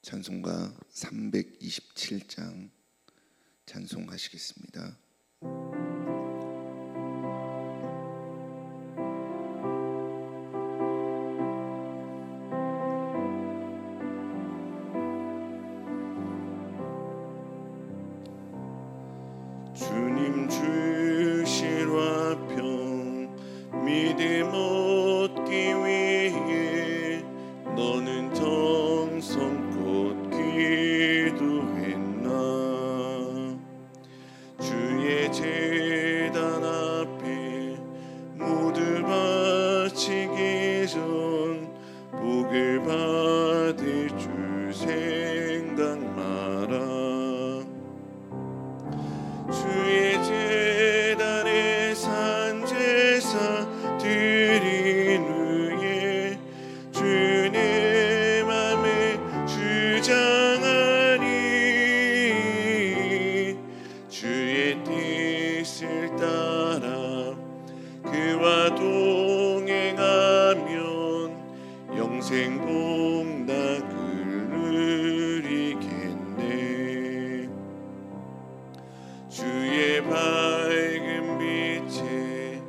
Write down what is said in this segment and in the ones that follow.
찬송가 327장 찬송하시겠습니다. 주님 주실 화평 믿음 얻기 위해 너는 정성껏 기도했나. 주의 제단 앞에 모두 바치기 전 복을 받을 줄 생각 마라. 주의 제단에 산제사 드린 후에 주의 맘에 주장하니 주의 뜻을 따라 그와 동행하면 영생 복락을 누리겠네. 주의 밝은 빛에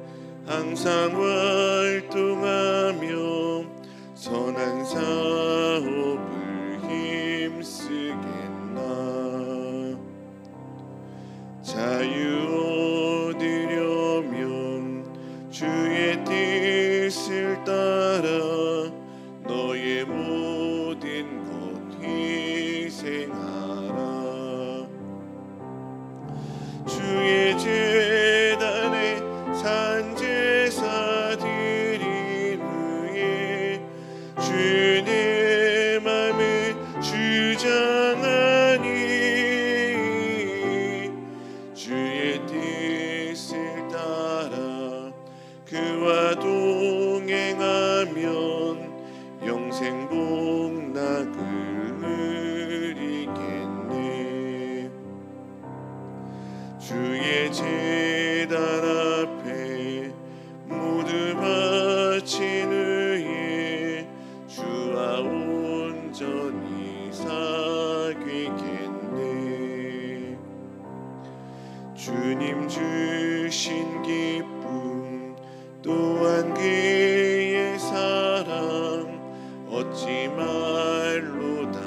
항상 활동하며 선한 사업을 힘쓰겠나. 자유 얻으려면 주의 뜻을 따라 너의 모든 것 희생하라. 주의 제단에 산제사 드린 후에 주의 맘을 주장하니 주의 뜻을 따라 그와 동행하면 영생 복락을 누리겠네. 주의 제단 앞에 모두 바친 후에 주와 온전히 사귀겠네. 주님 주신 기쁨 또한 그의 사랑 어찌 말로 다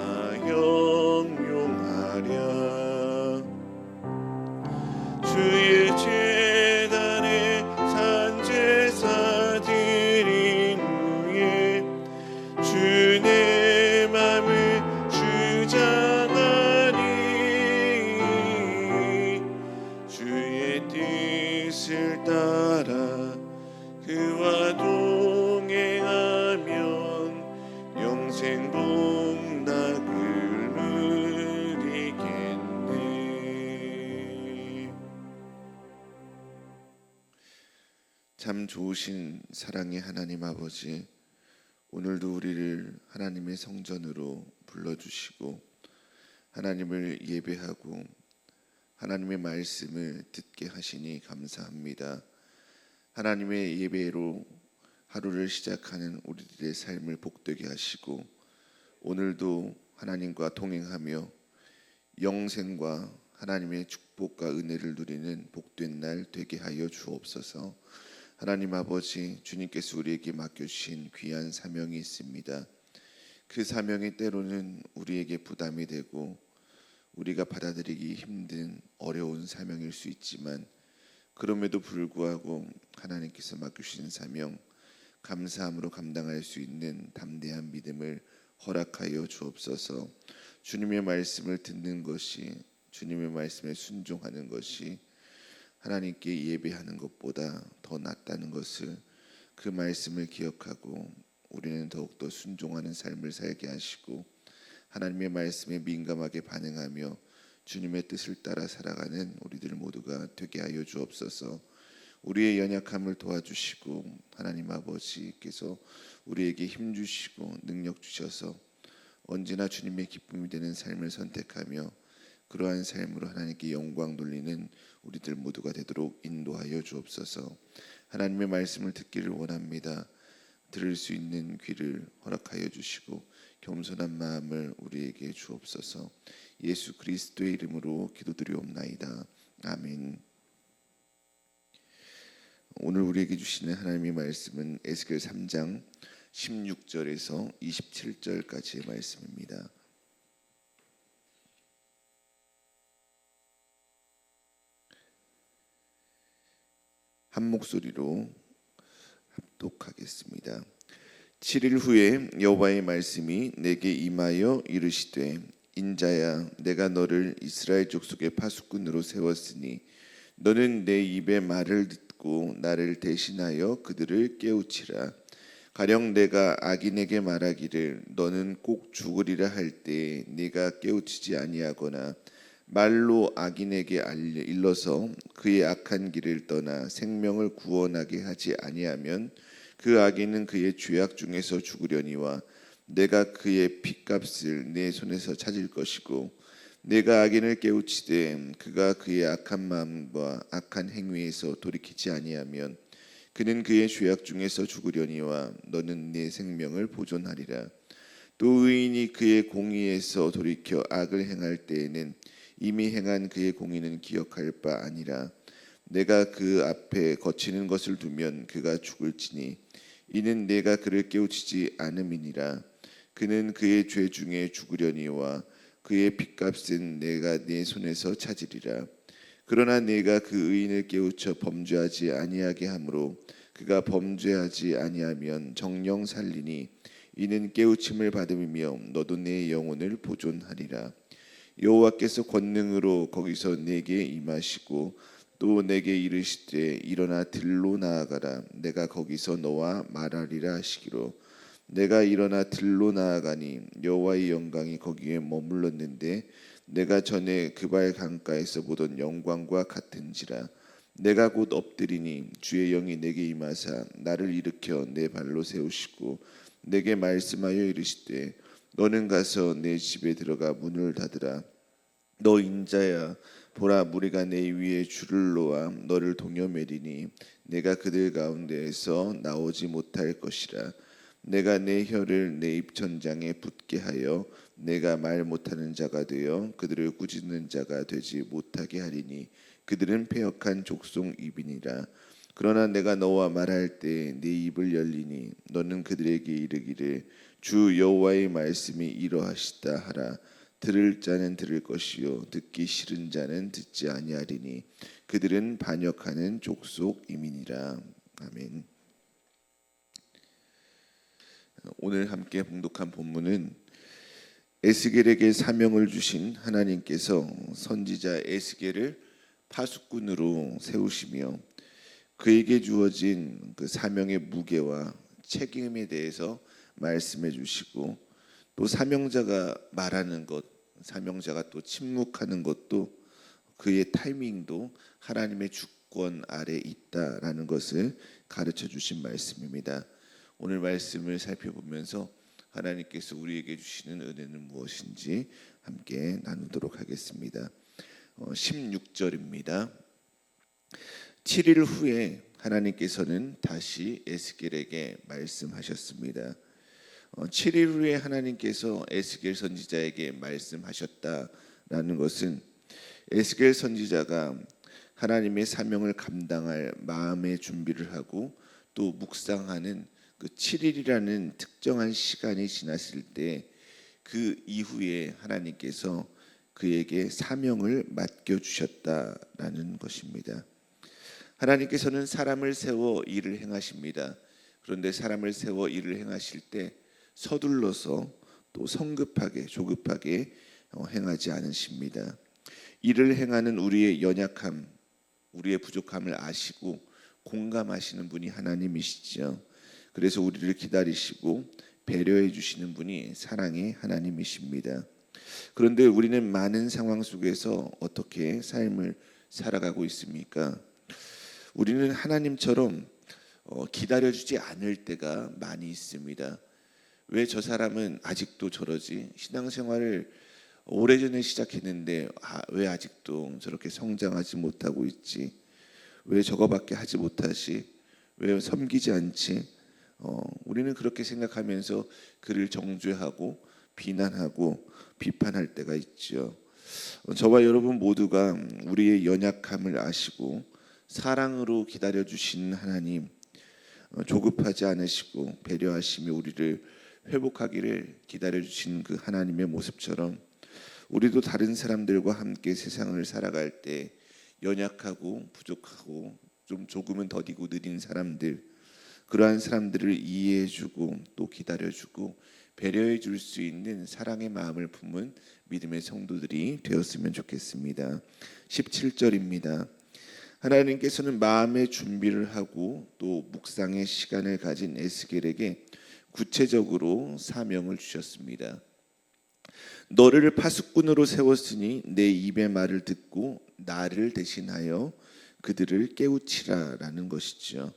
형용하랴. 주의 제단에 산제사 드린 후에 주의 맘을 주장하니 주의 뜻을 따라 그와 동행하면 영생 복락을 누리겠네. 참 좋으신 사랑의 하나님 아버지, 오늘도 우리를 하나님의 성전으로 불러주시고 하나님을 예배하고 하나님의 말씀을 듣게 하시니 감사합니다. 하나님의 예배로 하루를 시작하는 우리들의 삶을 복되게 하시고 오늘도 하나님과 동행하며 영생과 하나님의 축복과 은혜를 누리는 복된 날 되게 하여 주옵소서. 하나님 아버지, 주님께서 우리에게 맡겨주신 귀한 사명이 있습니다. 그 사명이 때로는 우리에게 부담이 되고 우리가 받아들이기 힘든 어려운 사명일 수 있지만 그럼에도 불구하고 하나님께서 맡겨주신 사명 감사함으로 감당할 수 있는 담대한 믿음을 허락하여 주옵소서. 주님의 말씀을 듣는 것이, 주님의 말씀에 순종하는 것이 하나님께 예배하는 것보다 더 낫다는 것을, 그 말씀을 기억하고 우리는 더욱더 순종하는 삶을 살게 하시고 하나님의 말씀에 민감하게 반응하며 주님의 뜻을 따라 살아가는 우리들 모두가 되게 하여 주옵소서. 우리의 연약함을 도와주시고 하나님 아버지께서 우리에게 힘 주시고 능력 주셔서 언제나 주님의 기쁨이 되는 삶을 선택하며 그러한 삶으로 하나님께 영광 돌리는 우리들 모두가 되도록 인도하여 주옵소서. 하나님의 말씀을 듣기를 원합니다. 들을 수 있는 귀를 허락하여 주시고 겸손한 마음을 우리에게 주옵소서. 예수 그리스도의 이름으로 기도드리옵나이다. 아멘. 오늘 우리에게 주시는 하나님의 말씀은 에스겔 3장 16절에서 27절까지의 말씀입니다. 한 목소리로 합독하겠습니다. 7일 후에 여호와의 말씀이 내게 임하여 이르시되 인자야 내가 너를 이스라엘 족속의 파수꾼으로 세웠으니 너는 내 입의 말을 듣고 나를 대신하여 그들을 깨우치라. 가령 내가 악인에게 말하기를 너는 꼭 죽으리라 할 때에 네가 깨우치지 아니하거나 말로 악인에게 일러서 그의 악한 길을 떠나 생명을 구원하게 하지 아니하면 그 악인은 그의 죄악 중에서 죽으려니와 내가 그의 핏값을 내 손에서 찾을 것이고 내가 악인을 깨우치되 그가 그의 악한 마음과 악한 행위에서 돌이키지 아니하면 그는 그의 죄악 중에서 죽으려니와 너는 내 생명을 보존하리라. 또 의인이 그의 공의에서 돌이켜 악을 행할 때에는 이미 행한 그의 공의는 기억할 바 아니라 내가 그 앞에 거치는 것을 두면 그가 죽을지니 이는 내가 그를 깨우치지 않음이니라. 그는 그의 죄 중에 죽으려니와 그의 핏값은 내가 내 손에서 찾으리라. 그러나 내가 그 의인을 깨우쳐 범죄하지 아니하게 하므로 그가 범죄하지 아니하면 정령 살리니 이는 깨우침을 받음이며 너도 내 영혼을 보존하리라. 여호와께서 권능으로 거기서 내게 임하시고 또 내게 이르시되 일어나 들로 나아가라. 내가 거기서 너와 말하리라 하시기로 내가 일어나 들로 나아가니 여호와의 영광이 거기에 머물렀는데 내가 전에 그발 강가에서 보던 영광과 같은지라. 내가 곧 엎드리니 주의 영이 내게 임하사 나를 일으켜 내 발로 세우시고 내게 말씀하여 이르시되 너는 가서 내 집에 들어가 문을 닫으라. 너 인자야 보라 무리가 내 위에 줄을 놓아 너를 동여매리니 내가 그들 가운데에서 나오지 못할 것이라. 내가 내 혀를 내 입천장에 붙게 하여 내가 말 못하는 자가 되어 그들을 꾸짖는 자가 되지 못하게 하리니 그들은 패역한 족속 입이니라. 그러나 내가 너와 말할 때 네 입을 열리니 너는 그들에게 이르기를 주 여호와의 말씀이 이러하시다 하라. 들을 자는 들을 것이요 듣기 싫은 자는 듣지 아니하리니 그들은 반역하는 족속임이니라. 아멘. 오늘 함께 봉독한 본문은 에스겔에게 사명을 주신 하나님께서 선지자 에스겔을 파수꾼으로 세우시며 그에게 주어진 그 사명의 무게와 책임에 대해서 말씀해 주시고 또 사명자가 말하는 것, 사명자가 또 침묵하는 것도 그의 타이밍도 하나님의 주권 아래 있다라는 것을 가르쳐 주신 말씀입니다. 오늘 말씀을 살펴보면서 하나님께서 우리에게 주시는 은혜는 무엇인지 함께 나누도록 하겠습니다. 16절입니다. 7일 후에 하나님께서는 다시 에스겔에게 말씀하셨습니다. 7일 후에 하나님께서 에스겔 선지자에게 말씀하셨다라는 것은 에스겔 선지자가 하나님의 사명을 감당할 마음의 준비를 하고 또 묵상하는 그 7일이라는 특정한 시간이 지났을 때 그 이후에 하나님께서 그에게 사명을 맡겨주셨다라는 것입니다. 하나님께서는 사람을 세워 일을 행하십니다. 그런데 사람을 세워 일을 행하실 때 서둘러서 또 성급하게 조급하게 행하지 않으십니다. 일을 행하는 우리의 연약함, 우리의 부족함을 아시고 공감하시는 분이 하나님이시죠. 그래서 우리를 기다리시고 배려해 주시는 분이 사랑의 하나님이십니다. 그런데 우리는 많은 상황 속에서 어떻게 삶을 살아가고 있습니까? 우리는 하나님처럼 기다려주지 않을 때가 많이 있습니다. 왜 저 사람은 아직도 저러지? 신앙생활을 오래전에 시작했는데 왜 아직도 저렇게 성장하지 못하고 있지? 왜 저거밖에 하지 못하지? 왜 섬기지 않지? 우리는 그렇게 생각하면서 그를 정죄하고 비난하고 비판할 때가 있죠. 저와 여러분 모두가 우리의 연약함을 아시고 사랑으로 기다려 주신 하나님, 조급하지 않으시고 배려하시며 우리를 회복하기를 기다려 주신 그 하나님의 모습처럼 우리도 다른 사람들과 함께 세상을 살아갈 때 연약하고 부족하고 좀 조금은 더디고 느린 사람들, 그러한 사람들을 이해해주고 또 기다려주고 배려해 줄 수 있는 사랑의 마음을 품은 믿음의 성도들이 되었으면 좋겠습니다. 17절입니다. 하나님께서는 마음의 준비를 하고 또 묵상의 시간을 가진 에스겔에게 구체적으로 사명을 주셨습니다. 너를 파수꾼으로 세웠으니 내 입의 말을 듣고 나를 대신하여 그들을 깨우치라라는 것이죠.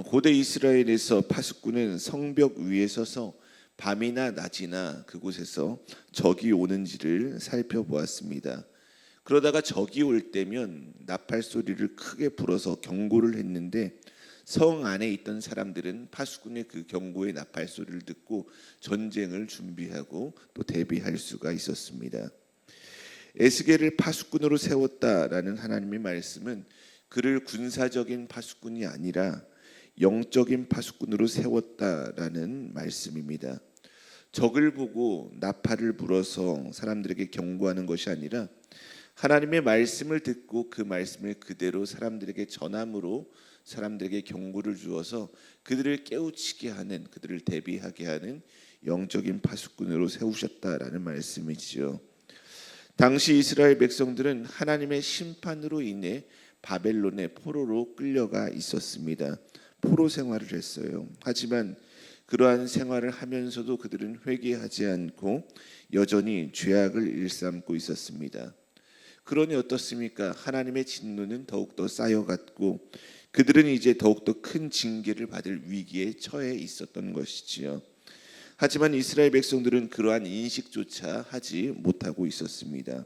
고대 이스라엘에서 파수꾼은 성벽 위에 서서 밤이나 낮이나 그곳에서 적이 오는지를 살펴보았습니다. 그러다가 적이 올 때면 나팔 소리를 크게 불어서 경고를 했는데 성 안에 있던 사람들은 파수꾼의 그 경고의 나팔 소리를 듣고 전쟁을 준비하고 또 대비할 수가 있었습니다. 에스겔을 파수꾼으로 세웠다라는 하나님의 말씀은 그를 군사적인 파수꾼이 아니라 영적인 파수꾼으로 세웠다라는 말씀입니다. 적을 보고 나팔을 불어서 사람들에게 경고하는 것이 아니라 하나님의 말씀을 듣고 그 말씀을 그대로 사람들에게 전함으로 사람들에게 경고를 주어서 그들을 깨우치게 하는, 그들을 대비하게 하는 영적인 파수꾼으로 세우셨다라는 말씀이지요. 당시 이스라엘 백성들은 하나님의 심판으로 인해 바벨론의 포로로 끌려가 있었습니다. 포로 생활을 했어요. 하지만 그러한 생활을 하면서도 그들은 회개하지 않고 여전히 죄악을 일삼고 있었습니다. 그러니 어떻습니까? 하나님의 진노는 더욱더 쌓여갔고 그들은 이제 더욱더 큰 징계를 받을 위기에 처해 있었던 것이지요. 하지만 이스라엘 백성들은 그러한 인식조차 하지 못하고 있었습니다.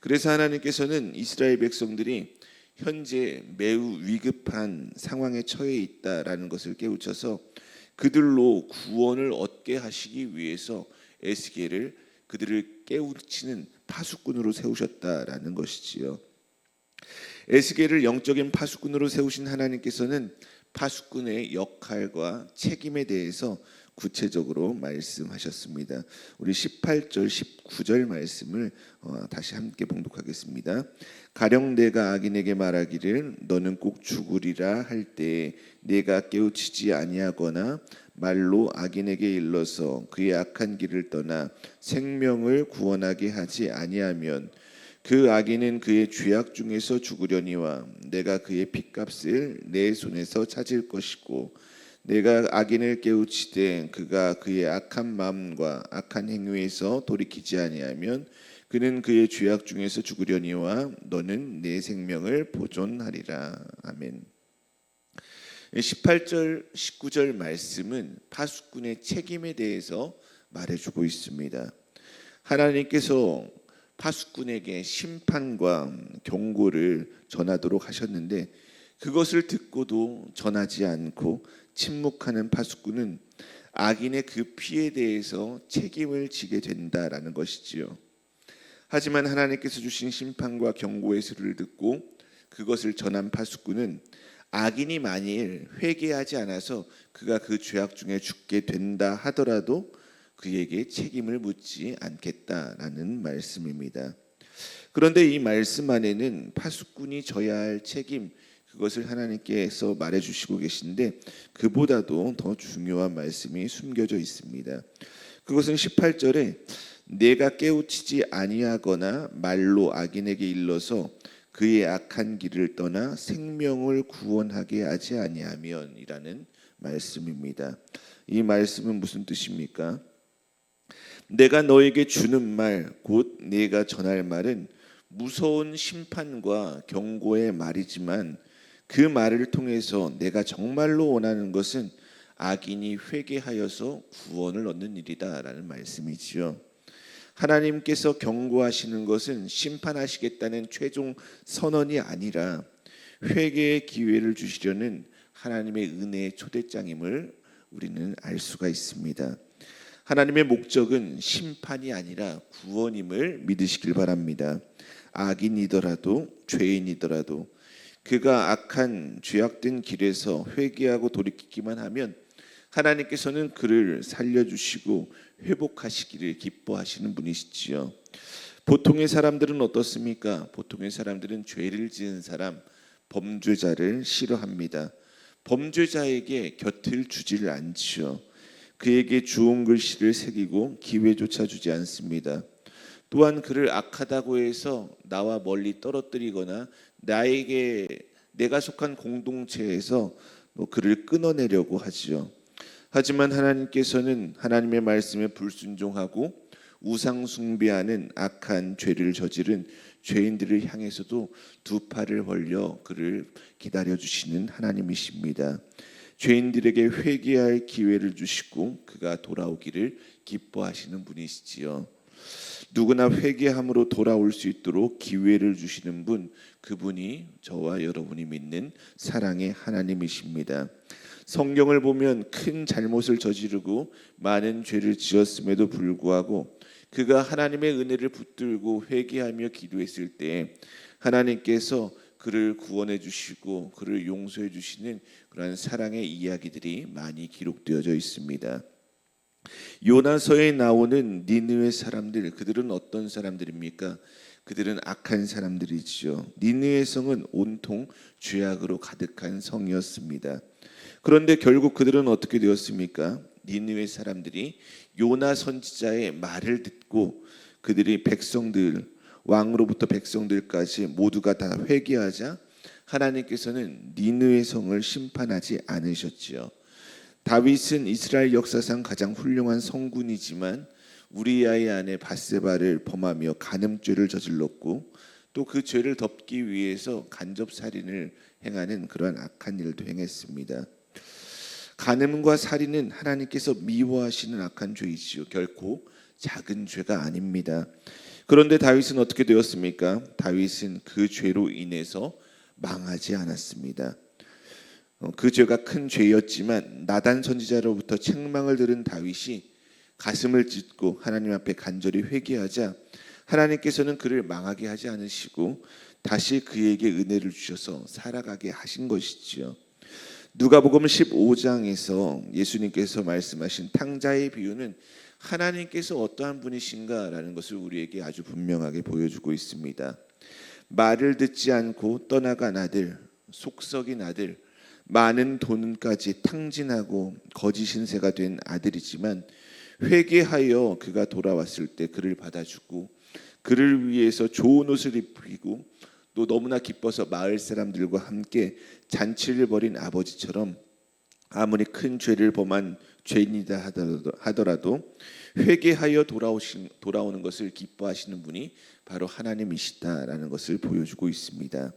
그래서 하나님께서는 이스라엘 백성들이 현재 매우 위급한 상황에 처해 있다라는 것을 깨우쳐서 그들로 구원을 얻게 하시기 위해서 에스겔을 그들을 깨우치는 파수꾼으로 세우셨다라는 것이지요. 에스겔을 영적인 파수꾼으로 세우신 하나님께서는 파수꾼의 역할과 책임에 대해서 구체적으로 말씀하셨습니다. 우리 18절 19절 말씀을 다시 함께 봉독하겠습니다. 가령 내가 악인에게 말하기를 너는 꼭 죽으리라 할 때에 내가 깨우치지 아니하거나 말로 악인에게 일러서 그의 악한 길을 떠나 생명을 구원하게 하지 아니하면 그 악인은 그의 죄악 중에서 죽으려니와 내가 그의 핏값을 내 손에서 찾을 것이고 내가 악인을 깨우치되 그가 그의 악한 마음과 악한 행위에서 돌이키지 아니하면 그는 그의 죄악 중에서 죽으려니와 너는 내 생명을 보존하리라. 아멘. 18절 19절 말씀은 파수꾼의 책임에 대해서 말해주고 있습니다. 하나님께서 파수꾼에게 심판과 경고를 전하도록 하셨는데 그것을 듣고도 전하지 않고 침묵하는 파수꾼은 악인의 그 피에 대해서 책임을 지게 된다라는 것이지요. 하지만 하나님께서 주신 심판과 경고의 소리를 듣고 그것을 전한 파수꾼은 악인이 만일 회개하지 않아서 그가 그 죄악 중에 죽게 된다 하더라도 그에게 책임을 묻지 않겠다라는 말씀입니다. 그런데 이 말씀 안에는 파수꾼이 져야 할 책임, 그것을 하나님께서 말해주시고 계신데 그보다도 더 중요한 말씀이 숨겨져 있습니다. 그것은 18절에 내가 깨우치지 아니하거나 말로 악인에게 일러서 그의 악한 길을 떠나 생명을 구원하게 하지 아니하면 이라는 말씀입니다. 이 말씀은 무슨 뜻입니까? 내가 너에게 주는 말, 곧 내가 전할 말은 무서운 심판과 경고의 말이지만 그 말을 통해서 내가 정말로 원하는 것은 악인이 회개하여서 구원을 얻는 일이다라는 말씀이지요. 하나님께서 경고하시는 것은 심판하시겠다는 최종 선언이 아니라 회개의 기회를 주시려는 하나님의 은혜의 초대장임을 우리는 알 수가 있습니다. 하나님의 목적은 심판이 아니라 구원임을 믿으시길 바랍니다. 악인이더라도 죄인이더라도 그가 악한 죄악된 길에서 회개하고 돌이키기만 하면 하나님께서는 그를 살려주시고 회복하시기를 기뻐하시는 분이시지요. 보통의 사람들은 어떻습니까? 보통의 사람들은 죄를 지은 사람, 범죄자를 싫어합니다. 범죄자에게 곁을 주지를 않지요. 그에게 주홍 글씨를 새기고 기회조차 주지 않습니다. 또한 그를 악하다고 해서 나와 멀리 떨어뜨리거나 내가 속한 공동체에서 그를 끊어내려고 하지요. 하지만 하나님께서는 하나님의 말씀에 불순종하고 우상 숭배하는 악한 죄를 저지른 죄인들을 향해서도 두 팔을 벌려 그를 기다려 주시는 하나님이십니다. 죄인들에게 회개할 기회를 주시고 그가 돌아오기를 기뻐하시는 분이시지요. 누구나 회개함으로 돌아올 수 있도록 기회를 주시는 분, 그분이 저와 여러분이 믿는 사랑의 하나님이십니다. 성경을 보면 큰 잘못을 저지르고 많은 죄를 지었음에도 불구하고 그가 하나님의 은혜를 붙들고 회개하며 기도했을 때 하나님께서 그를 구원해 주시고 그를 용서해 주시는 그러한 사랑의 이야기들이 많이 기록되어져 있습니다. 요나서에 나오는 니느웨 사람들, 그들은 어떤 사람들입니까? 그들은 악한 사람들이지요. 니느웨 성은 온통 죄악으로 가득한 성이었습니다. 그런데 결국 그들은 어떻게 되었습니까? 니느웨 사람들이 요나 선지자의 말을 듣고 그들이 백성들, 왕으로부터 백성들까지 모두가 다 회개하자 하나님께서는 니느웨 성을 심판하지 않으셨지요. 다윗은 이스라엘 역사상 가장 훌륭한 성군이지만 우리아의 아내 밧세바를 범하며 간음죄를 저질렀고 또 그 죄를 덮기 위해서 간접살인을 행하는 그러한 악한 일도 행했습니다. 간음과 살인은 하나님께서 미워하시는 악한 죄이지요. 결코 작은 죄가 아닙니다. 그런데 다윗은 어떻게 되었습니까? 다윗은 그 죄로 인해서 망하지 않았습니다. 그 죄가 큰 죄였지만 나단 선지자로부터 책망을 들은 다윗이 가슴을 찢고 하나님 앞에 간절히 회개하자 하나님께서는 그를 망하게 하지 않으시고 다시 그에게 은혜를 주셔서 살아가게 하신 것이지요. 누가복음 15장에서 예수님께서 말씀하신 탕자의 비유는 하나님께서 어떠한 분이신가라는 것을 우리에게 아주 분명하게 보여주고 있습니다. 말을 듣지 않고 떠나간 아들, 속썩인 아들, 많은 돈까지 탕진하고 거짓 신세가 된 아들이지만 회개하여 그가 돌아왔을 때 그를 받아주고 그를 위해서 좋은 옷을 입히고 또 너무나 기뻐서 마을 사람들과 함께 잔치를 벌인 아버지처럼 아무리 큰 죄를 범한 죄인이다 하더라도 회개하여 돌아오는 것을 기뻐하시는 분이 바로 하나님이시다라는 것을 보여주고 있습니다.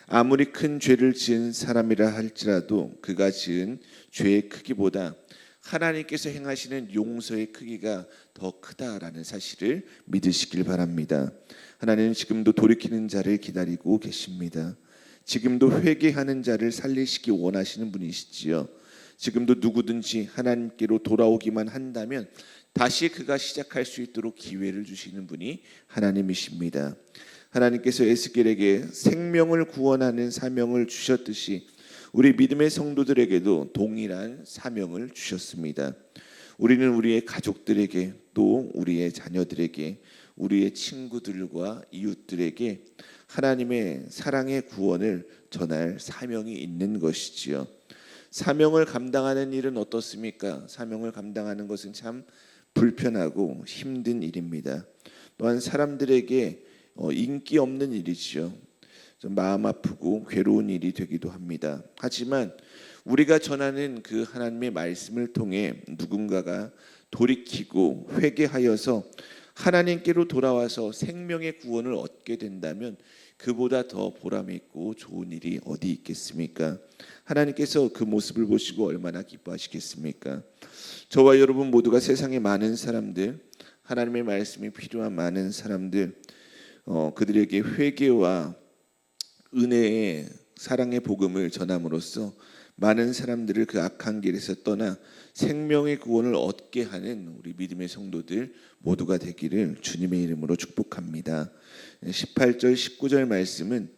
아무리 큰 죄를 지은 사람이라 할지라도 그가 지은 죄의 크기보다 하나님께서 행하시는 용서의 크기가 더 크다라는 사실을 믿으시길 바랍니다. 하나님은 지금도 돌이키는 자를 기다리고 계십니다. 지금도 회개하는 자를 살리시기 원하시는 분이시지요. 지금도 누구든지 하나님께로 돌아오기만 한다면 다시 그가 시작할 수 있도록 기회를 주시는 분이 하나님이십니다. 하나님께서 에스겔에게 생명을 구원하는 사명을 주셨듯이 우리 믿음의 성도들에게도 동일한 사명을 주셨습니다. 우리는 우리의 가족들에게 또 우리의 자녀들에게 우리의 친구들과 이웃들에게 하나님의 사랑의 구원을 전할 사명이 있는 것이지요. 사명을 감당하는 일은 어떻습니까? 사명을 감당하는 것은 참 불편하고 힘든 일입니다. 또한 사람들에게 인기 없는 일이지요. 좀 마음 아프고 괴로운 일이 되기도 합니다. 하지만 우리가 전하는 그 하나님의 말씀을 통해 누군가가 돌이키고 회개하여서 하나님께로 돌아와서 생명의 구원을 얻게 된다면 그보다 더 보람 있고 좋은 일이 어디 있겠습니까? 하나님께서 그 모습을 보시고 얼마나 기뻐하시겠습니까? 저와 여러분 모두가 세상에 많은 사람들, 하나님의 말씀이 필요한 많은 사람들, 그들에게 회개와 은혜의 사랑의 복음을 전함으로써 많은 사람들을 그 악한 길에서 떠나 생명의 구원을 얻게 하는 우리 믿음의 성도들 모두가 되기를 주님의 이름으로 축복합니다. 18절 19절 말씀은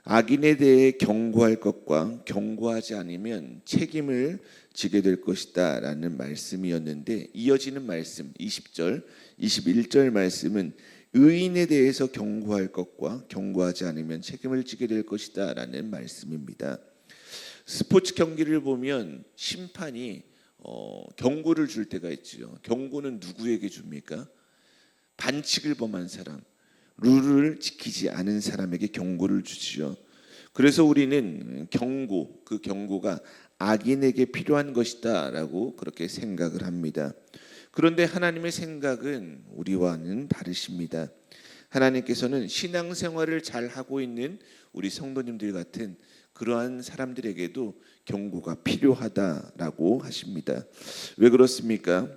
악인에 대해 경고할 것과 경고하지 않으면 책임을 지게 될 것이다 라는 말씀이었는데, 이어지는 말씀 20절 21절 말씀은 의인에 대해서 경고할 것과 경고하지 않으면 책임을 지게 될 것이다 라는 말씀입니다. 스포츠 경기를 보면 심판이 경고를 줄 때가 있죠. 경고는 누구에게 줍니까? 반칙을 범한 사람, 룰을 지키지 않은 사람에게 경고를 주지요. 그래서 우리는 그 경고가 악인에게 필요한 것이다 라고 그렇게 생각을 합니다. 그런데 하나님의 생각은 우리와는 다르십니다. 하나님께서는 신앙생활을 잘 하고 있는 우리 성도님들 같은 그러한 사람들에게도 경고가 필요하다라고 하십니다. 왜 그렇습니까?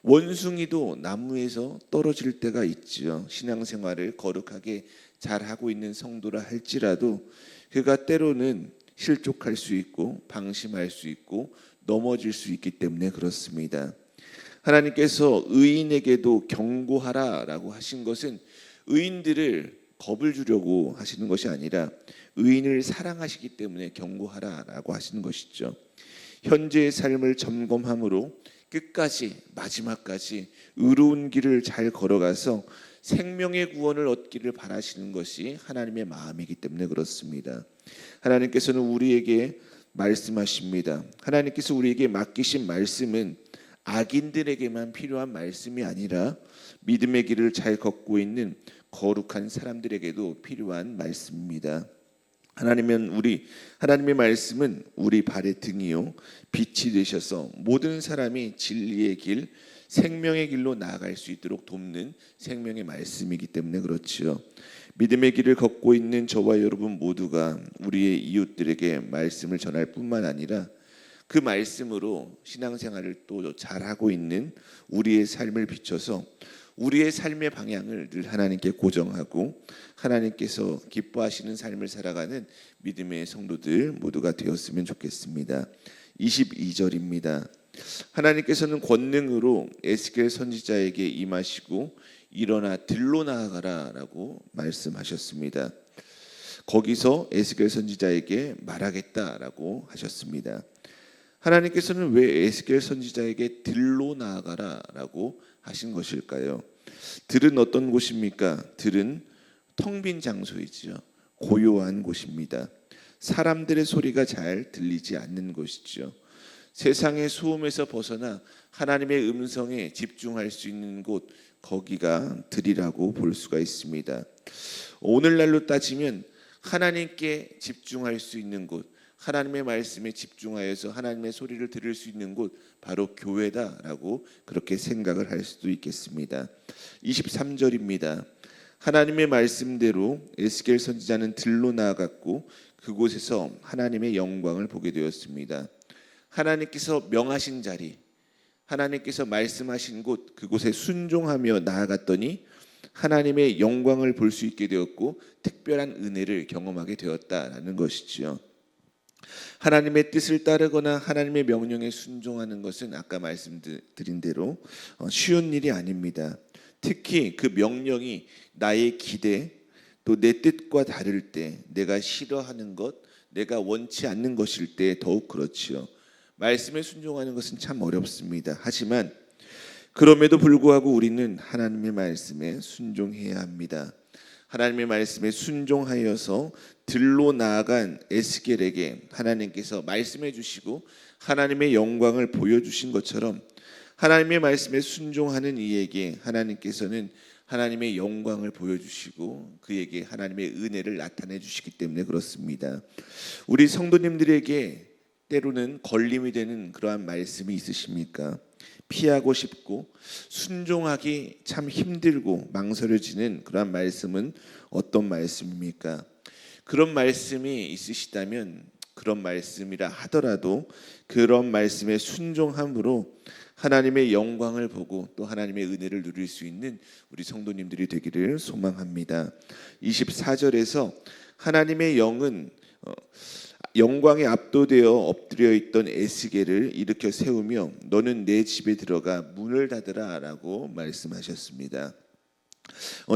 원숭이도 나무에서 떨어질 때가 있죠. 신앙생활을 거룩하게 잘하고 있는 성도라 할지라도 그가 때로는 실족할 수 있고 방심할 수 있고 넘어질 수 있기 때문에 그렇습니다. 하나님께서 의인에게도 경고하라라고 하신 것은 의인들을 겁을 주려고 하시는 것이 아니라 의인을 사랑하시기 때문에 경고하라라고 하시는 것이죠. 현재의 삶을 점검함으로 끝까지 마지막까지 의로운 길을 잘 걸어가서 생명의 구원을 얻기를 바라시는 것이 하나님의 마음이기 때문에 그렇습니다. 하나님께서는 우리에게 말씀하십니다. 하나님께서 우리에게 맡기신 말씀은 악인들에게만 필요한 말씀이 아니라 믿음의 길을 잘 걷고 있는 거룩한 사람들에게도 필요한 말씀입니다. 하나님의 말씀은 우리 발의 등이요 빛이 되셔서 모든 사람이 진리의 길, 생명의 길로 나아갈 수 있도록 돕는 생명의 말씀이기 때문에 그렇지요. 믿음의 길을 걷고 있는 저와 여러분 모두가 우리의 이웃들에게 말씀을 전할 뿐만 아니라 그 말씀으로 신앙생활을 또 잘하고 있는 우리의 삶을 비춰서 우리의 삶의 방향을 늘 하나님께 고정하고 하나님께서 기뻐하시는 삶을 살아가는 믿음의 성도들 모두가 되었으면 좋겠습니다. 22절입니다. 하나님께서는 권능으로 에스겔 선지자에게 임하시고 일어나 들로 나아가라 라고 말씀하셨습니다. 거기서 에스겔 선지자에게 말하겠다라고 하셨습니다. 하나님께서는 왜 에스겔 선지자에게 들로 나아가라 라고 하신 것일까요? 들은 어떤 곳입니까? 들은 텅 빈 장소이지요. 고요한 곳입니다. 사람들의 소리가 잘 들리지 않는 곳이죠. 세상의 소음에서 벗어나 하나님의 음성에 집중할 수 있는 곳, 거기가 들이라고 볼 수가 있습니다. 오늘날로 따지면 하나님께 집중할 수 있는 곳, 하나님의 말씀에 집중하여서 하나님의 소리를 들을 수 있는 곳, 바로 교회다라고 그렇게 생각을 할 수도 있겠습니다. 23절입니다. 하나님의 말씀대로 에스겔 선지자는 들로 나아갔고 그곳에서 하나님의 영광을 보게 되었습니다. 하나님께서 명하신 자리, 하나님께서 말씀하신 곳, 그곳에 순종하며 나아갔더니 하나님의 영광을 볼 수 있게 되었고 특별한 은혜를 경험하게 되었다라는 것이지요. 하나님의 뜻을 따르거나 하나님의 명령에 순종하는 것은 아까 말씀드린 대로 쉬운 일이 아닙니다. 특히 그 명령이 나의 기대 또 내 뜻과 다를 때, 내가 싫어하는 것, 내가 원치 않는 것일 때 더욱 그렇지요. 말씀에 순종하는 것은 참 어렵습니다. 하지만 그럼에도 불구하고 우리는 하나님의 말씀에 순종해야 합니다. 하나님의 말씀에 순종하여서 들로 나아간 에스겔에게 하나님께서 말씀해 주시고 하나님의 영광을 보여주신 것처럼 하나님의 말씀에 순종하는 이에게 하나님께서는 하나님의 영광을 보여주시고 그에게 하나님의 은혜를 나타내 주시기 때문에 그렇습니다. 우리 성도님들에게 때로는 걸림이 되는 그러한 말씀이 있으십니까? 피하고 싶고 순종하기 참 힘들고 망설여지는 그러한 말씀은 어떤 말씀입니까? 그런 말씀이 있으시다면 그런 말씀이라 하더라도 그런 말씀에 순종함으로 하나님의 영광을 보고 또 하나님의 은혜를 누릴 수 있는 우리 성도님들이 되기를 소망합니다. 24절에서 하나님의 영은 영광에 압도되어 엎드려 있던 에스겔을 일으켜 세우며 너는 내 집에 들어가 문을 닫으라라고 말씀하셨습니다.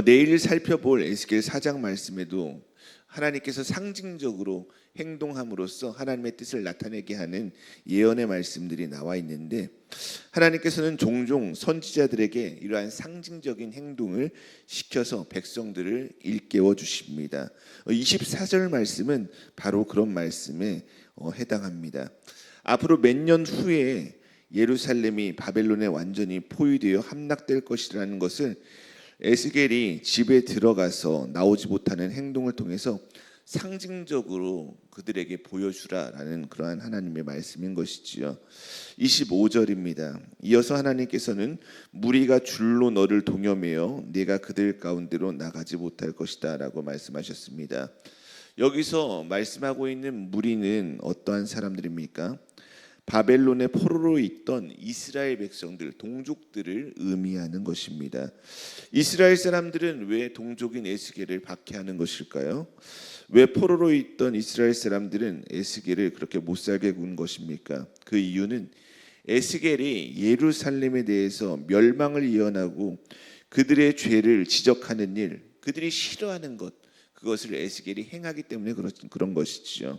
내일 살펴볼 에스겔 4장 말씀에도 하나님께서 상징적으로 행동함으로써 하나님의 뜻을 나타내게 하는 예언의 말씀들이 나와 있는데, 하나님께서는 종종 선지자들에게 이러한 상징적인 행동을 시켜서 백성들을 일깨워 주십니다. 24절 말씀은 바로 그런 말씀에 해당합니다. 앞으로 몇 년 후에 예루살렘이 바벨론에 완전히 포위되어 함락될 것이라는 것을 에스겔이 집에 들어가서 나오지 못하는 행동을 통해서 상징적으로 그들에게 보여주라라는 그러한 하나님의 말씀인 것이지요. 25절입니다. 이어서 하나님께서는 무리가 줄로 너를 동여매어 네가 그들 가운데로 나가지 못할 것이다 라고 말씀하셨습니다. 여기서 말씀하고 있는 무리는 어떠한 사람들입니까? 바벨론의 포로로 있던 이스라엘 백성들, 동족들을 의미하는 것입니다. 이스라엘 사람들은 왜 동족인 에스겔을 박해하는 것일까요? 왜 포로로 있던 이스라엘 사람들은 에스겔을 그렇게 못살게 군 것입니까? 그 이유는 에스겔이 예루살렘에 대해서 멸망을 예언하고 그들의 죄를 지적하는 일, 그들이 싫어하는 것, 그것을 에스겔이 행하기 때문에 그런 것이죠.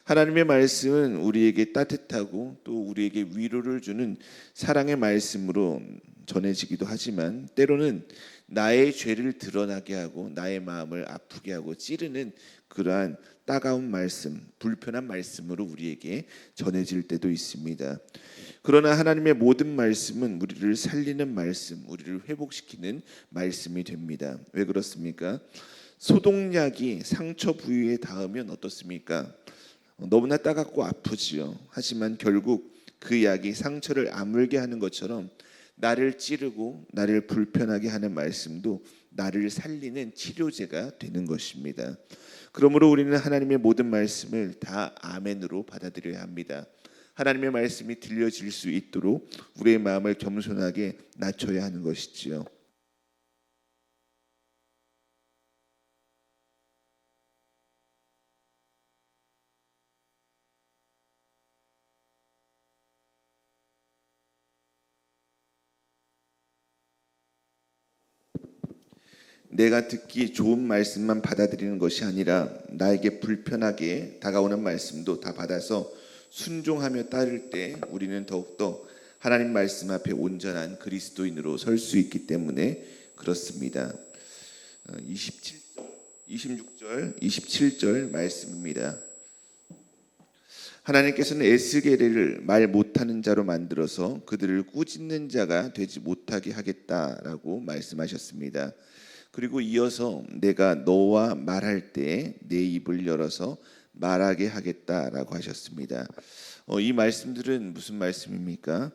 하나님의 말씀은 우리에게 따뜻하고 또 우리에게 위로를 주는 사랑의 말씀으로 전해지기도 하지만, 때로는 나의 죄를 드러나게 하고 나의 마음을 아프게 하고 찌르는 그러한 따가운 말씀, 불편한 말씀으로 우리에게 전해질 때도 있습니다. 그러나 하나님의 모든 말씀은 우리를 살리는 말씀, 우리를 회복시키는 말씀이 됩니다. 왜 그렇습니까? 소독약이 상처 부위에 닿으면 어떻습니까? 너무나 따갑고 아프지요. 하지만 결국 그 약이 상처를 아물게 하는 것처럼 나를 찌르고 나를 불편하게 하는 말씀도 나를 살리는 치료제가 되는 것입니다. 그러므로 우리는 하나님의 모든 말씀을 다 아멘으로 받아들여야 합니다. 하나님의 말씀이 들려질 수 있도록 우리의 마음을 겸손하게 낮춰야 하는 것이지요. 내가 듣기 좋은 말씀만 받아들이는 것이 아니라 나에게 불편하게 다가오는 말씀도 다 받아서 순종하며 따를 때 우리는 더욱더 하나님 말씀 앞에 온전한 그리스도인으로 설 수 있기 때문에 그렇습니다. 26절, 27절 말씀입니다. 하나님께서는 에스겔을 말 못하는 자로 만들어서 그들을 꾸짖는 자가 되지 못하게 하겠다라고 말씀하셨습니다. 그리고 이어서 내가 너와 말할 때 내 입을 열어서 말하게 하겠다라고 하셨습니다. 이 말씀들은 무슨 말씀입니까?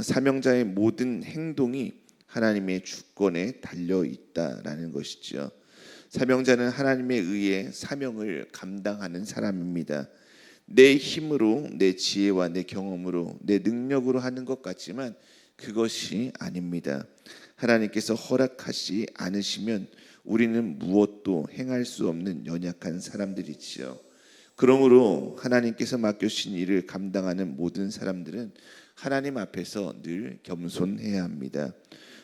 사명자의 모든 행동이 하나님의 주권에 달려 있다라는 것이죠. 사명자는 하나님에 의해 사명을 감당하는 사람입니다. 내 힘으로, 내 지혜와 내 경험으로, 내 능력으로 하는 것 같지만 그것이 아닙니다. 하나님께서 허락하지 않으시면 우리는 무엇도 행할 수 없는 연약한 사람들이지요. 그러므로 하나님께서 맡겨주신 일을 감당하는 모든 사람들은 하나님 앞에서 늘 겸손해야 합니다.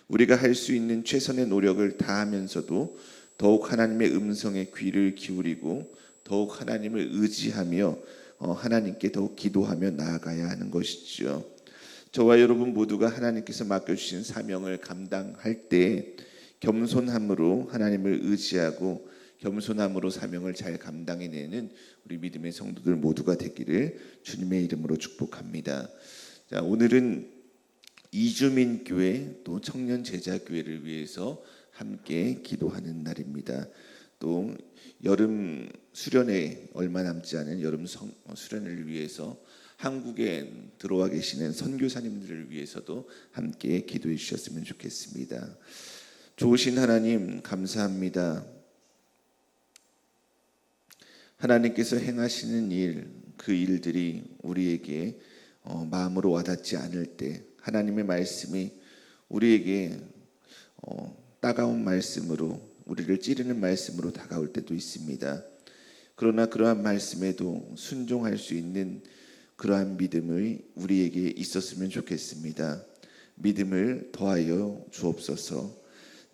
우리가 할 수 있는 최선의 노력을 다하면서도 더욱 하나님의 음성에 귀를 기울이고 더욱 하나님을 의지하며 하나님께 더욱 기도하며 나아가야 하는 것이죠. 저와 여러분 모두가 하나님께서 맡겨주신 사명을 감당할 때 겸손함으로 하나님을 의지하고 겸손함으로 사명을 잘 감당해내는 우리 믿음의 성도들 모두가 되기를 주님의 이름으로 축복합니다. 자, 오늘은 이주민 교회 또 청년 제자 교회를 위해서 함께 기도하는 날입니다. 또 여름 수련회 얼마 남지 않은 여름 수련회를 위해서 한국에 들어와 계시는 선교사님들을 위해서도 함께 기도해 주셨으면 좋겠습니다. 좋으신 하나님 감사합니다. 하나님께서 행하시는 일, 그 일들이 우리에게 마음으로 와닿지 않을 때 하나님의 말씀이 우리에게 따가운 말씀으로, 우리를 찌르는 말씀으로 다가올 때도 있습니다. 그러나 그러한 말씀에도 순종할 수 있는 그러한 믿음이 우리에게 있었으면 좋겠습니다. 믿음을 더하여 주옵소서.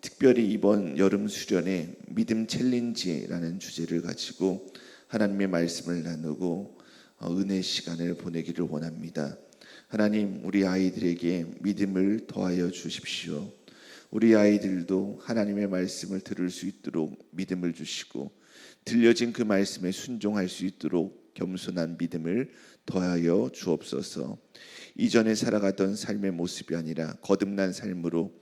특별히 이번 여름 수련회 믿음 챌린지라는 주제를 가지고 하나님의 말씀을 나누고 은혜 시간을 보내기를 원합니다. 하나님, 우리 아이들에게 믿음을 더하여 주십시오. 우리 아이들도 하나님의 말씀을 들을 수 있도록 믿음을 주시고 들려진 그 말씀에 순종할 수 있도록 겸손한 믿음을 더하여 주옵소서. 이전에 살아가던 삶의 모습이 아니라 거듭난 삶으로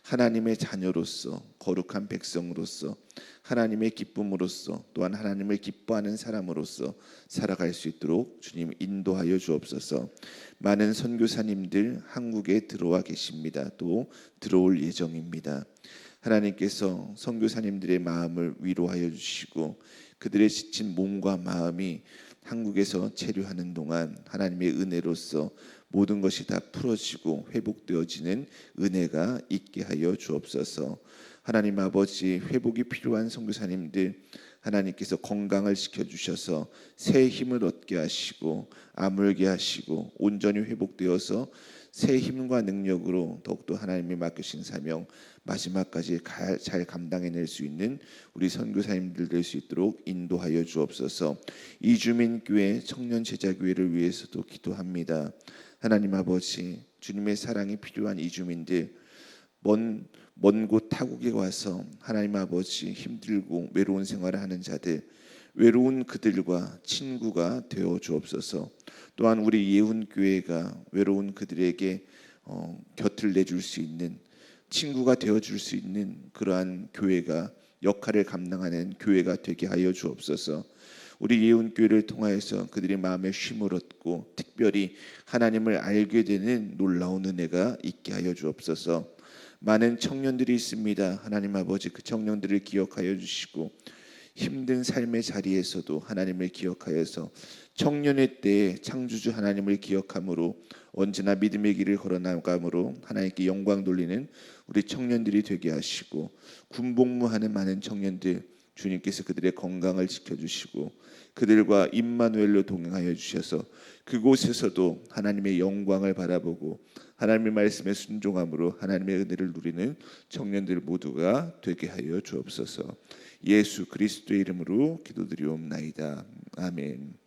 하나님의 자녀로서 거룩한 백성으로서 하나님의 기쁨으로서 또한 하나님을 기뻐하는 사람으로서 살아갈 수 있도록 주님 인도하여 주옵소서. 많은 선교사님들 한국에 들어와 계십니다. 또 들어올 예정입니다. 하나님께서 선교사님들의 마음을 위로하여 주시고 그들의 지친 몸과 마음이 한국에서 체류하는 동안 하나님의 은혜로서 모든 것이 다 풀어지고 회복되어지는 은혜가 있게 하여 주옵소서. 하나님 아버지, 회복이 필요한 선교사님들 하나님께서 건강을 지켜주셔서 새 힘을 얻게 하시고 아물게 하시고 온전히 회복되어서 새 힘과 능력으로 더욱더 하나님이 맡기신 사명 마지막까지 잘 감당해낼 수 있는 우리 선교사님들 될 수 있도록 인도하여 주옵소서. 이주민교회 청년제자교회를 위해서도 기도합니다. 하나님 아버지, 주님의 사랑이 필요한 이주민들 먼 곳 타국에 와서 하나님 아버지 힘들고 외로운 생활을 하는 자들 외로운 그들과 친구가 되어 주옵소서. 또한 우리 예훈교회가 외로운 그들에게 곁을 내줄 수 있는 친구가 되어줄 수 있는 그러한 교회가 역할을 감당하는 교회가 되게 하여 주옵소서. 우리 예훈교회를 통하여서 그들의 마음에 쉼을 얻고 특별히 하나님을 알게 되는 놀라운 은혜가 있게 하여 주옵소서. 많은 청년들이 있습니다. 하나님 아버지, 그 청년들을 기억하여 주시고 힘든 삶의 자리에서도 하나님을 기억하여서 청년의 때에 창조주 하나님을 기억함으로 언제나 믿음의 길을 걸어나감으로 하나님께 영광 돌리는 우리 청년들이 되게 하시고 군복무하는 많은 청년들 주님께서 그들의 건강을 지켜주시고 그들과 임마누엘로 동행하여 주셔서 그곳에서도 하나님의 영광을 바라보고 하나님의 말씀에 순종함으로 하나님의 은혜를 누리는 청년들 모두가 되게 하여 주옵소서. 예수 그리스도의 이름으로 기도드리옵나이다. 아멘.